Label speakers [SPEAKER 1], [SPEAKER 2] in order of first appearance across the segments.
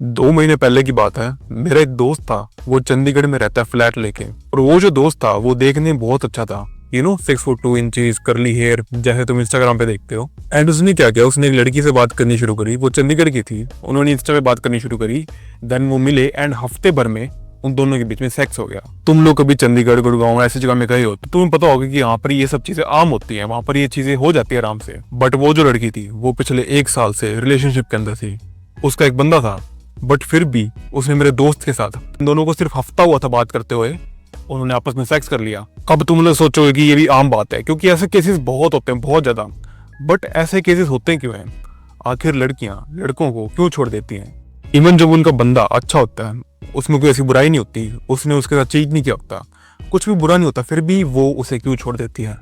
[SPEAKER 1] 2 महीने पहले की बात है। मेरा एक दोस्त था, वो चंडीगढ़ में रहता है फ्लैट लेके। और वो जो दोस्त था वो देखने में बहुत अच्छा था, 6 फुट 2 इंचेस, करली हेयर, जैसे तुम इंस्टाग्राम पे देखते हो। एंड उसने क्या किया, उसने एक लड़की से बात करनी शुरू करी। वो चंडीगढ़ की थी, उन्होंने इंस्टा पे बात करनी शुरू करी। देन वो मिले एंड हफ्ते भर में उन दोनों के बीच में सेक्स हो गया। तुम लोग कभी चंडीगढ़, गुड़गांव ऐसी जगह में गए हो तो तुम्हें पता होगा कि यहाँ पर ये सब चीजें आम होती हैं, वहां पर ये चीजें हो जाती है आराम से। बट वो जो लड़की थी वो पिछले 1 साल से रिलेशनशिप के अंदर थी। उसका एक बंदा था, बट फिर भी उसने मेरे दोस्त के साथ, इन दोनों को सिर्फ हफ्ता हुआ था बात करते हुए, उन्होंने आपस में सेक्स कर लिया। अब तुम लोग सोचोगे कि ये भी आम बात है, क्योंकि ऐसे केसेस बहुत होते हैं, बहुत ज्यादा। बट ऐसे केसेस होते क्यों हैं? आखिर लड़कियां लड़कों को क्यों छोड़ देती हैं? इवन जब उनका बंदा अच्छा होता है, उसमें कोई ऐसी बुराई नहीं होती, उसने उसके साथ चीट नहीं किया होता, कुछ भी बुरा नहीं होता, फिर भी वो उसे क्यों छोड़ देती है?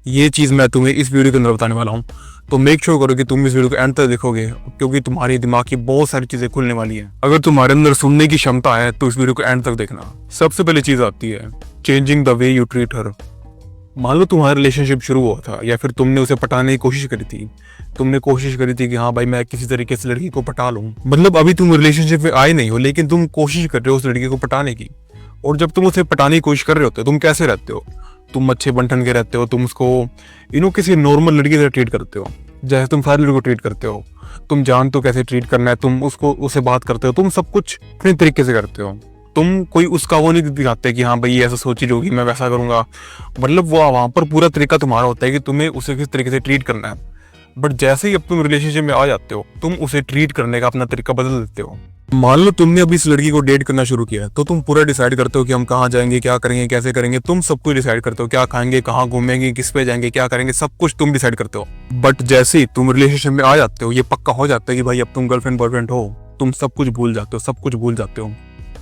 [SPEAKER 1] ये चीज मैं तुम्हें इस वीडियो के अंदर बताने वाला हूँ। तो मेक श्योर करो कि तुम इस वीडियो को एंड तक देखोगे, क्योंकि तुम्हारे दिमाग की बहुत सारी चीजें खुलने वाली है। अगर तुम्हारे अंदर सुनने की क्षमता है तो इस वीडियो को एंड तक देखना। सबसे पहले चीज आती है changing the way you treat her. मान लो तुम्हारा रिलेशनशिप शुरू हुआ था, या फिर तुमने उसे पटाने की कोशिश करी थी। तुमने कोशिश करी थी कि हाँ भाई मैं किसी तरीके से लड़की को पटा लूं। मतलब अभी तुम रिलेशनशिप में आए नहीं हो, लेकिन तुम कोशिश कर रहे हो उस लड़की को पटाने की। और जब तुम उसे पटाने की कोशिश कर रहे होते हो, तुम कैसे रहते हो? तुम अच्छे बन के रहते हो, तुम उसको किसी नॉर्मल लड़की की तरह ट्रीट करते हो, जैसे तुम सारी लड़कियों को ट्रीट करते हो। तुम जानते हो कैसे ट्रीट करना है, तुम उसे बात करते हो, तुम सब कुछ अपने तरीके से करते हो। तुम कोई उसका वो नहीं दिखाते कि हाँ भाई ये ऐसा सोची होगी, मैं वैसा करूंगा। मतलब वो वहां पर पूरा तरीका तुम्हारा होता है कि तुम्हें उसे किस तरीके से ट्रीट करना है। बट जैसे ही अब तुम रिलेशनशिप में आ जाते हो, तुम उसे ट्रीट करने का अपना तरीका बदल देते हो। मान लो तुमने अभी इस लड़की को डेट करना शुरू किया है, तो तुम पूरा डिसाइड करते हो कि हम कहाँ जाएंगे, क्या करेंगे, कैसे करेंगे। तुम सब कुछ डिसाइड करते हो, क्या खाएंगे, कहाँ घूमेंगे, किस पे जाएंगे, क्या करेंगे, सब कुछ तुम डिसाइड करते हो। बट जैसे ही तुम रिलेशनशिप में आ जाते हो, ये पक्का हो जाता है कि भाई अब तुम गर्लफ्रेंड बॉयफ्रेंड हो, तुम सब कुछ भूल जाते हो, सब कुछ भूल जाते हो।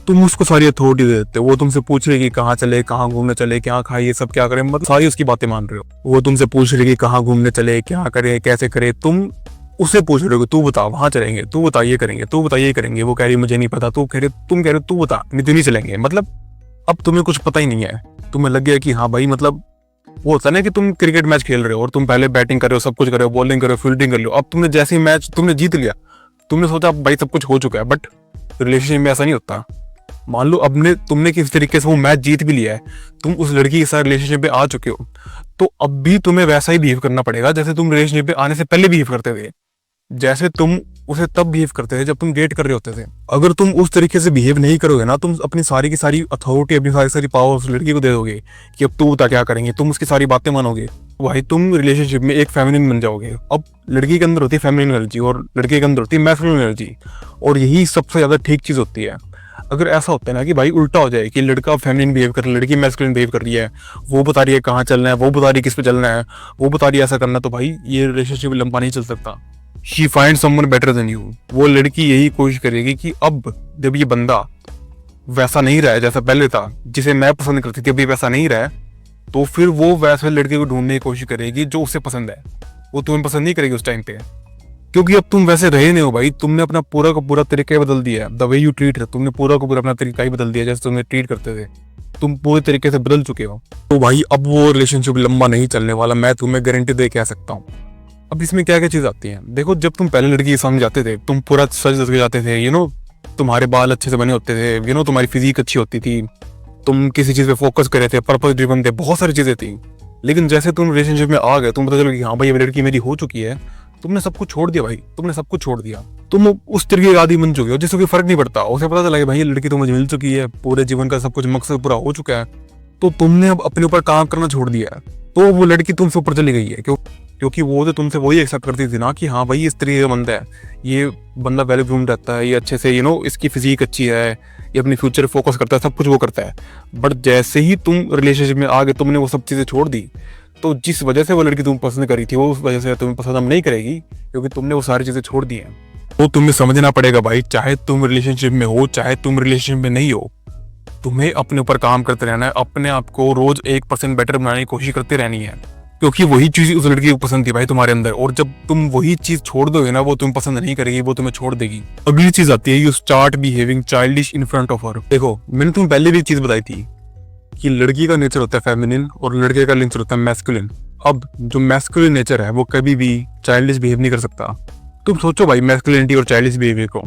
[SPEAKER 1] तुम उसको सारी अथॉरिटी दे देते हो। वो तुमसे पूछ रही कि कहाँ चले, कहाँ घूमने चले, क्या खाए, ये सब क्या करें, मतलब सारी उसकी बातें मान रहे हो। वो तुमसे पूछ रही कि कहाँ घूमने चले, क्या करे, कैसे करे। तुम उसे पूछ रहे हो तू बता वहां चलेंगे, तू बता ये करेंगे, तू बता ये करेंगे। वो कह रही मुझे नहीं पता, तुम कह रहे हो तू बता, नहीं तो नहीं चलेंगे। मतलब अब तुम्हें कुछ पता ही नहीं है। तुम्हें लग गया कि हाँ भाई, मतलब वो होता है ना कि तुम क्रिकेट मैच खेल रहे हो और तुम पहले बैटिंग कर रहे हो, सब कुछ कर रहे हो, बॉलिंग कर रहे हो, फील्डिंग कर लो। अब तुमने जैसे ही मैच तुमने जीत लिया, तुमने सोचा भाई सब कुछ हो चुका है। बट रिलेशनशिप में ऐसा नहीं होता। मान लो तुमने किस तरीके से वो मैच जीत भी लिया है, तुम उस लड़की के साथ रिलेशनशिप में आ चुके हो, तो अब भी तुम्हें वैसा ही बिहेव करना पड़ेगा जैसे तुम रिलेशनशिप में आने से पहले बिहेव करते थे, जैसे तुम उसे तब बिहेव करते थे जब तुम डेट कर रहे होते थे। अगर तुम उस तरीके से बिहेव नहीं करोगे ना, तुम अपनी सारी की सारी अथॉरिटी, अपनी सारी सारी पावर उस लड़की को दे दोगे कि अब तू बता क्या करेंगे, तुम उसकी सारी बातें मानोगे, भाई तुम रिलेशनशिप में एक फेमिनिन बन जाओगे। अब लड़की के अंदर होती है फेमिनिन एनर्जी और लड़के के अंदर होती है मैस्कुलिन एनर्जी, और यही सबसे ज्यादा ठीक चीज होती है। अगर ऐसा होता है ना कि भाई उल्टा हो जाए कि लड़का फेमिनिन बिहेव कर रहा है, लड़की मैस्कुलिन बिहेव कर रही है, वो बता रही है कहाँ चलना है, वो बता रही है किस पे चलना है, वो बता रही है ऐसा करना, तो भाई ये रिलेशनशिप लंबा नहीं चल सकता। She find someone better than you. वो लड़की यही कोशिश करेगी कि अब जब ये बंदा वैसा नहीं रहा है जैसा पहले था, जिसे मैं पसंद करती थी, अभी वैसा नहीं रहा है, तो फिर वो वैसे लड़के को ढूंढने की कोशिश करेगी जो उसे पसंद है। वो तुम्हें पसंद नहीं करेगी उस टाइम पे, क्योंकि अब तुम वैसे रहे नहीं हो भाई। तुमने अपना पूरा का पूरा तरीका ही बदल दिया है। द वे यू ट्रीट है, तुमने पूरा का पूरा अपना तरीका ही बदल दिया, जैसे तुमने ट्रीट करते थे। तुम पूरे तरीके से बदल चुके हो। तो भाई अब वो रिलेशनशिप लंबा नहीं चलने वाला, मैं तुम्हें गारंटी दे कह सकता हूँ। अब इसमें क्या क्या चीज आती है, देखो जब तुम पहले लड़की के सामने जाते थे, तुम पूरा सज धज के जाते थे, तुम्हारे बाल अच्छे से बने होते थे, तुम्हारी फिजिक अच्छी होती थी, तुम किसी चीज पे फोकस कर रहे थे, पर्पस ड्रिवन थे, बहुत सारी चीजें थी। लेकिन जैसे तुम रिलेशनशिप में आ गए, तुम पता चला कि हाँ भाई ये लड़की मेरी हो चुकी है, तुमने सब कुछ छोड़ दिया भाई, तुमने सब कुछ छोड़ दिया। तुम उस तरीके के आदि बन चुके हो जिससे कोई फर्क नहीं पड़ता। उसे पता चला कि भाई ये लड़की तो मुझे मिल चुकी है, पूरे जीवन का सब कुछ मकसद पूरा हो चुका है, तो तुमने अब अपने ऊपर काम करना छोड़ दिया है। तो वो लड़की तुमसे ऊपर चली गई है, क्योंकि वो तो तुमसे वही एक्सेप्ट करती थी ना कि हाँ भाई इस तरीके का बंदा है, ये बंदा वेल ग्रूम्ड रहता है, ये अच्छे से इसकी फिजिक अच्छी है, ये अपनी फ्यूचर फोकस करता है, सब कुछ वो करता है। बट जैसे ही तुम रिलेशनशिप में आ गए, तुमने वो सब चीजें छोड़ दी, तो जिस वजह से वो लड़की तुम पसंद करी थी, वो उस वजह से तुम्हें पसंद अब नहीं करेगी, क्योंकि तुमने वो सारी चीजें छोड़ दी हैं। तो तुम्हें समझना पड़ेगा भाई, चाहे तुम रिलेशनशिप में हो, चाहे तुम रिलेशनशिप में नहीं हो, तुम्हें अपने ऊपर काम करते रहना है, अपने आप को रोज 1% बेटर बनाने की कोशिश करते रहनी है, क्योंकि वही चीज उस लड़की को पसंद थी भाई तुम्हारे अंदर। और जब तुम वही चीज छोड़ दोगे ना, वो तुम्हें पसंद नहीं करेगी, वो तुम्हें छोड़ देगी। अगली चीज आती है you start behaving childish in front of her. देखो मैंने तुम्हें पहले भी एक चीज बताई थी कि लड़की का नेचर होता है फेमिनिन और लड़के का नेचर होता है मैस्कुलिन। अब जो मैस्कुलिन नेचर है वो कभी भी चाइल्डिश बिहेव नहीं कर सकता। तुम सोचो भाई मैस्कुलिनिटी और चाइल्डिश बिहेवियर को,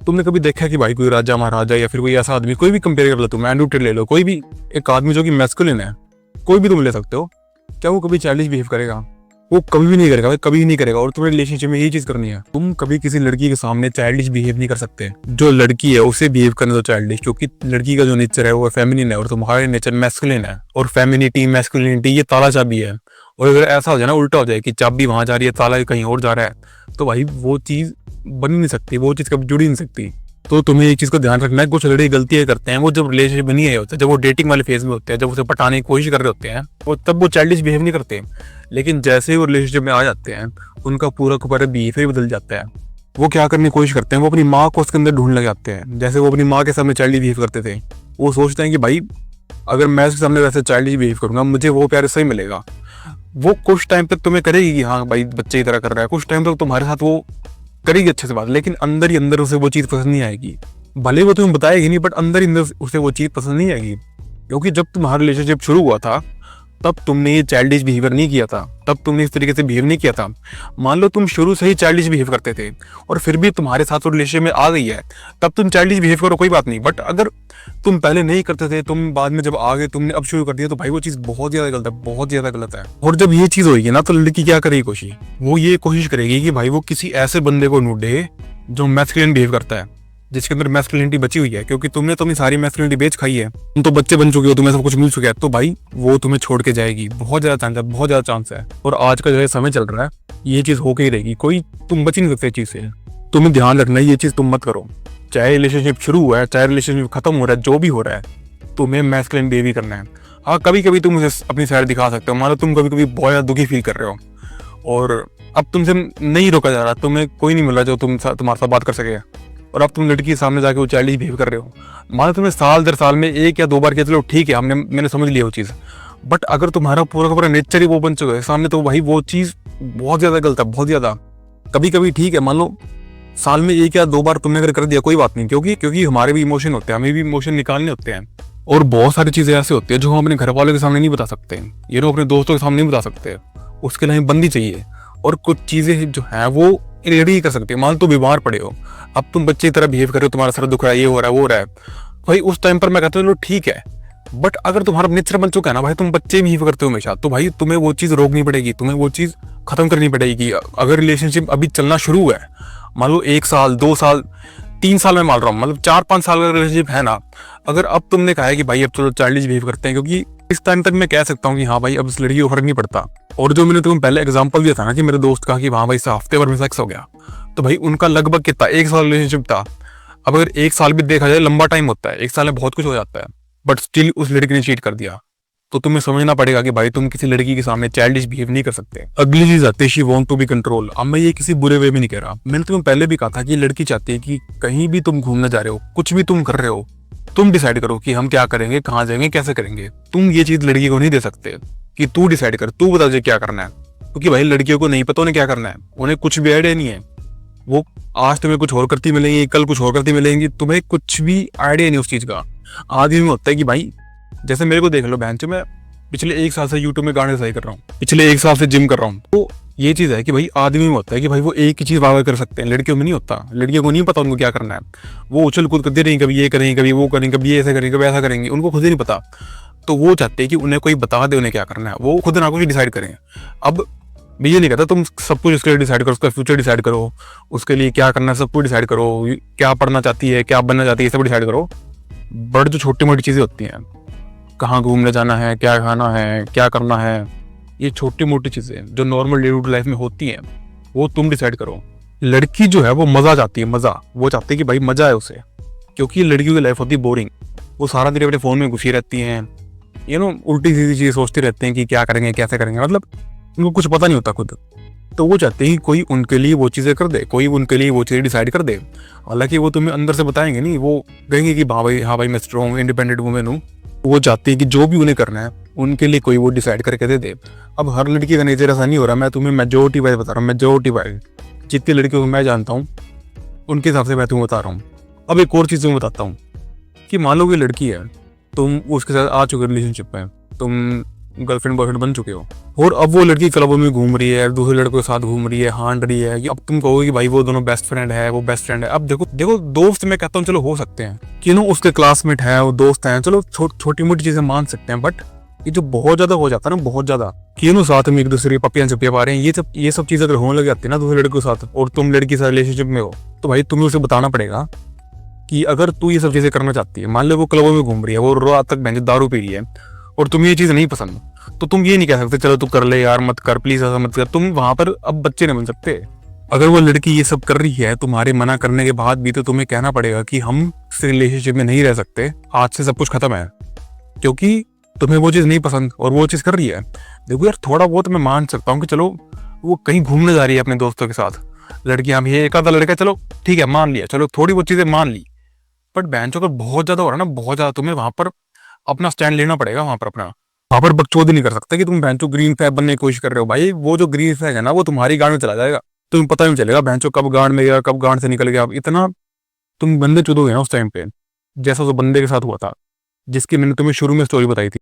[SPEAKER 1] तुमने कभी देखा है कि भाई कोई राजा महाराजा या फिर कोई ऐसा आदमी, कोई भी कंपेयर कर लो, तुम एंड्रयू टेड ले लो, कोई भी एक आदमी जो कि मैस्कुलिन है, कोई भी तुम ले सकते हो, क्या वो कभी चाइल्डिश बिहेव करेगा? वो कभी भी नहीं करेगा भाई, कभी नहीं करेगा। और तुम्हें रिलेशनशिप में यही चीज करनी है, तुम कभी किसी लड़की के सामने चाइल्डिश बिहेव नहीं कर सकते। जो लड़की है उसे बिहेव करने दो चाइल्डिश, क्योंकि लड़की का जो नेचर है वो फेमिनिन है और तुम्हारा नेचर मैस्कुलिन है। और फेमिनिटी मैस्कुलिनिटी ये ताला चाबी है। और अगर ऐसा हो जाए ना, उल्टा हो जाए कि चाबी वहां जा रही है, ताला कहीं और जा रहा है, तो भाई वो चीज बन ही नहीं सकती, वो चीज कभी जुड़ ही नहीं सकती। तो तुम्हें एक चीज को ध्यान रखना है, कुछ लड़के गलतियां करते हैं, वो जब रिलेशनशिप बनी है होता है, जब वो डेटिंग वाले फेज में होते हैं, जब उसे पटाने की कोशिश कर रहे होते हैं, वो तब वो चाइल्डिश बिहेव नहीं करते। लेकिन जैसे ही वो रिलेशनशिप में आ जाते हैं, उनका पूरा का पूरा बिहेवियर बदल जाता है। वो क्या करने की कोशिश करते हैं, वो अपनी माँ को उसके अंदर ढूंढने लग जाते हैं। जैसे वो अपनी माँ के सामने चाइल्डिश बिहेव करते थे, वो सोचते हैं कि भाई अगर मैं उसके सामने वैसे चाइल्डिश बिहेव करूंगा, मुझे वो प्यार सही मिलेगा। वो कुछ टाइम तक तुम्हें करेगी कि हाँ भाई बच्चे की तरह कर रहा है, कुछ टाइम तक तुम्हारे साथ वो करेगी अच्छे से बात, लेकिन अंदर ही अंदर उसे वो चीज पसंद नहीं आएगी। भले वो तुम्हें बताएगी नहीं, बट अंदर ही अंदर उसे वो चीज पसंद नहीं आएगी। क्योंकि जब तुम्हारा रिलेशनशिप शुरू हुआ था, तब तुमने ये चाइल्डिश बिहेवियर नहीं किया था, तब तुमने इस तरीके से बिहेव नहीं किया था। मान लो तुम शुरू से ही चाइल्डिश बिहेव करते थे और फिर भी तुम्हारे साथ वो रिलेशनशिप में आ गई है, तब तुम चाइल्डिश बिहेव करो, कोई बात नहीं। बट अगर तुम पहले नहीं करते थे, तुम बाद में जब आ गए, तुमने अब शुरू कर दिया, तो भाई वो चीज बहुत ज्यादा गलत है, बहुत ज्यादा गलत है। और जब ये चीज होगी ना, तो लड़की क्या करेगी कोशिश, वो ये कोशिश करेगी कि भाई वो किसी ऐसे बंदे को ढूंढे जो मैस्कुलिन बिहेव करता है, जिसके अंदर मैस्कुलिनिटी बची हुई है। क्योंकि तुमने तो अपनी सारी मैस्कुलिनिटी बेच खाई है, तुम तो बच्चे बन चुके हो, तुम्हें सब कुछ मिल चुका है, तो भाई वो तुम्हें छोड़ के जाएगी, बहुत ज्यादा चांस है, बहुत ज्यादा चांस है। और आज का जो है समय चल रहा है, ये चीज होके ही रहेगी, कोई तुम बच ही नहीं सकते इस चीज से। तुम्हें ध्यान रखना है, ये चीज तुम मत करो। चाहे रिलेशनशिप शुरू हुआ है, चाहे रिलेशनशिप खत्म हो रहा है, जो भी हो रहा है, तुम्हें मैस्कुलिन बिहेव करना है। हाँ, कभी कभी तुम उसे अपनी साइड दिखा सकते हो। मान लो तुम कभी कभी बहुत ज्यादा दुखी फील कर रहे हो और अब तुमसे नहीं रोका जा रहा, तुम्हें कोई नहीं मिल रहा जो तुम्हारे साथ बात कर सके, और अब तुम लड़की के सामने जाके वो चाइल्डिश बिहेव कर रहे हो। मान लो तुमने साल दर साल में 1 या 2 बार किया, चलो ठीक है, मैंने समझ लिया वो चीज़। बट अगर तुम्हारा पूरा का पूरा नेचर ही वो बन चुका है सामने, तो भाई वो चीज़ बहुत ज़्यादा गलत है, बहुत ज़्यादा। कभी कभी ठीक है, मान लो साल में 1 या 2 बार तुमने अगर कर दिया, कोई बात नहीं, क्योंकि हमारे भी इमोशन होते हैं, हमें भी इमोशन निकालने होते हैं। और बहुत सारी चीज़ें ऐसे होती है जो हम अपने घर वालों के सामने नहीं बता सकते, ये लोग अपने दोस्तों के सामने नहीं बता सकते, उसके लिए हमें बंदी चाहिए। और कुछ चीज़ें जो है वो रेडी कर सकते हैं। मान लो तुम बीमार पड़े हो, अब तुम बच्चे की तरह बिहेव कर रहे हो, तुम्हारा सर दुख रहा है, ये हो रहा है, वो हो रहा है, भाई उस टाइम पर मैं कहता हूँ ठीक है। बट अगर तुम्हारा नेचर बन चुका है ना भाई, तुम बच्चे बिहेव करते हो हमेशा, तो भाई तुम्हें वो चीज़ रोकनी पड़ेगी, तुम्हें वो चीज़ खत्म करनी पड़ेगी। अगर रिलेशनशिप अभी चलना शुरू हुआ है, मान लो 1 साल 2 साल 3 साल में मान रहा हूँ, मतलब 4-5 साल का रिलेशनशिप है ना, अगर अब तुमने कहा है कि भाई अब चलो चाइल्डिश बिहेव करते हैं, क्योंकि इस टाइम तक मैं कह सकता हूँ कि हाँ भाई अब इस लड़की को फर्क नहीं पड़ता। और जो मैंने तुम्हें पहले एग्जांपल दिया था ना कि मेरे दोस्त कहा कि हाँ भाई हफ्ते भर में सेक्स हो गया, तो भाई उनका लगभग कितना 1 साल रिलेशनशिप था। अब अगर 1 साल भी देखा जाए लंबा टाइम होता है, 1 साल में बहुत कुछ हो जाता है, बट स्टिल उस लड़की ने चीट कर दिया। तो तुम्हें समझना पड़ेगा कि भाई तुम किसी लड़की के सामने चाइल्डिश बिहेव नहीं कर सकते। अगली चीज आती है she want to be control. अब मैं ये किसी बुरे वे में नहीं कह रहा, मैंने तुम्हें पहले भी कहा था कि लड़की चाहती है कि कहीं भी तुम घूमने जा रहे हो, कुछ भी तुम कर रहे हो, तुम डिसाइड करो कि हम क्या करेंगे, कहाँ जाएंगे, कैसे करेंगे। तुम ये चीज लड़की को नहीं दे सकते कि तू डिसाइड कर, तू बता तुझे क्या करना है, क्योंकि भाई लड़कियों को नहीं पता उन्हें क्या करना है, उन्हें कुछ भी आइडिया नहीं है। वो आज तुम्हें कुछ और करती मिलेंगी, कल कुछ और करती मिलेंगी, तुम्हें कुछ भी आइडिया नहीं उस चीज का। आदमी में होता है कि भाई जैसे मेरे को देख लो बहन, मैं पिछले 1 साल से यूट्यूब में गाने सही कर रहा हूँ, पिछले 1 साल से जिम कर रहा हूँ। तो ये चीज है कि भाई आदमी में होता है कि भाई वो एक ही चीज बार बार कर सकते हैं, लड़कियों में नहीं होता। लड़कियों को नहीं पता उनको क्या करना है, वो उछल कूद करती रहेंगी, कभी ये करेंगे, कभी वो करेंगे, कभी ऐसा करेंगे, कभी ऐसा करेंगे, उनको खुद ही नहीं पता। तो वो चाहते हैं कि उन्हें कोई बता दे उन्हें क्या करना है, वो खुद ना कुछ डिसाइड करें। अब मैं ये नहीं कहता तुम सब कुछ उसके लिए डिसाइड करो, उसका फ्यूचर डिसाइड करो, उसके लिए क्या करना है सब कुछ डिसाइड करो, क्या पढ़ना चाहती है, क्या बनना चाहती है, सब डिसाइड करो। बट जो छोटी मोटी चीजें होती हैं, कहाँ घूमने जाना है, क्या खाना है, क्या करना है, ये छोटी मोटी चीजें जो normal day to day life में होती हैं, वो तुम डिसाइड करो। लड़की जो है वो मजा चाहती है, मजा वो चाहती है कि भाई मजा है उसे, क्योंकि लड़कियों की लाइफ होती है बोरिंग। वो सारा दिन अपने फोन में घुसी रहती हैं, उल्टी सीधी चीजें सोचती रहते हैं कि क्या करेंगे, कैसे करेंगे, मतलब उनको कुछ पता नहीं होता खुद। तो वो चाहते हैं कि कोई उनके लिए वो चीज़ें कर दे, कोई उनके लिए वो चीज़ें डिसाइड कर दे। हालांकि वो तुम्हें अंदर से बताएंगे नहीं, वो कहेंगे कि हाँ भाई मैं स्ट्रॉन्ग इंडिपेंडेंट वुमेन हूँ। वो चाहती है कि जो भी उन्हें करना है उनके लिए कोई वो डिसाइड करके दे दे। अब हर लड़की का नेचर ऐसा नहीं हो रहा, मैं तुम्हें मेजोरिटी वाइज बता रहा हूँ, मेजोरिटी वाइज जितनी लड़कियों को मैं जानता हूँ उनके हिसाब से मैं तुम्हें बता रहा हूँ। अब एक और चीज़ मैं बताता हूँ कि मान लो कि लड़की है, तुम उसके साथ आ चुके रिलेशनशिप में, तुम गर्लफ्रेंड बॉयफ्रेंड बन चुके हो, और अब वो लड़की क्लबों में घूम रही है, दूसरे लड़कों के साथ घूम रही है, हांड रही है, अब तुम कहोगे कि भाई वो दोनों बेस्ट फ्रेंड है, वो बेस्ट फ्रेंड है। अब देखो देखो दोस्त मैं कहता हूँ चलो हो सकते हैं कि उसके क्लासमेट है, वो दोस्त हैं, चलो छोटी मोटी चीजें मान सकते हैं, बट ये जो बहुत ज्यादा हो जाता है ना, बहुत ज्यादा कि साथ में एक दूसरे की पपियां चपिया पा रहे हैं, ये सब चीजें अगर होने लग जाती है ना दूसरे लड़के के साथ, और तुम लड़की से रिलेशनशिप में हो, तो भाई तुम्हें उसे बताना पड़ेगा कि अगर तू ये सब चीजें करना चाहती है, मान लो वो क्लबों में घूम रही है, वो रात तक बेंच दारू पी रही है, और तुम्हें ये चीज नहीं पसंद, तो तुम ये नहीं कह सकते चलो तू कर ले यार, मत कर प्लीज, ऐसा मत कर। तुम वहां पर अब बच्चे नहीं बन सकते। अगर वो लड़की ये सब कर रही है तुम्हारे मना करने के बाद भी, तो तुम्हें कहना पड़ेगा कि हम इस रिलेशनशिप में नहीं रह सकते, आज से सब कुछ खत्म है, क्योंकि तुम्हें वो चीज नहीं पसंद और वो चीज कर रही है। देखो यार, थोड़ा बहुत मैं मान सकता हूँ कि चलो वो कहीं घूमने जा रही है अपने दोस्तों के साथ, लड़कियां भी, एक आधा लड़का, चलो ठीक है मान लिया, चलो थोड़ी बहुत चीजें मान ली, बट बैंचो अगर बहुत ज्यादा हो रहा है ना, बहुत ज्यादा, तुम्हें वहां पर अपना स्टैंड लेना पड़ेगा। वहां पर अपना, वहां पर बकचोदी नहीं कर सकते कि तुम बैंचो ग्रीन फ्लैग बनने की कोशिश कर रहे हो। भाई वो जो ग्रीन फ्लैग है ना, वो तुम्हारी गांड में चला जाएगा, तुम्हें पता ही नहीं चलेगा बैंचो कब गांड में गया, कब गांड से निकल गया। इतना तुम बंदे चुदोगे ना उस टाइम पे, जैसा उस बंदे के साथ हुआ था, जिसकी मैंने तुम्हें शुरू में स्टोरी बताई थी।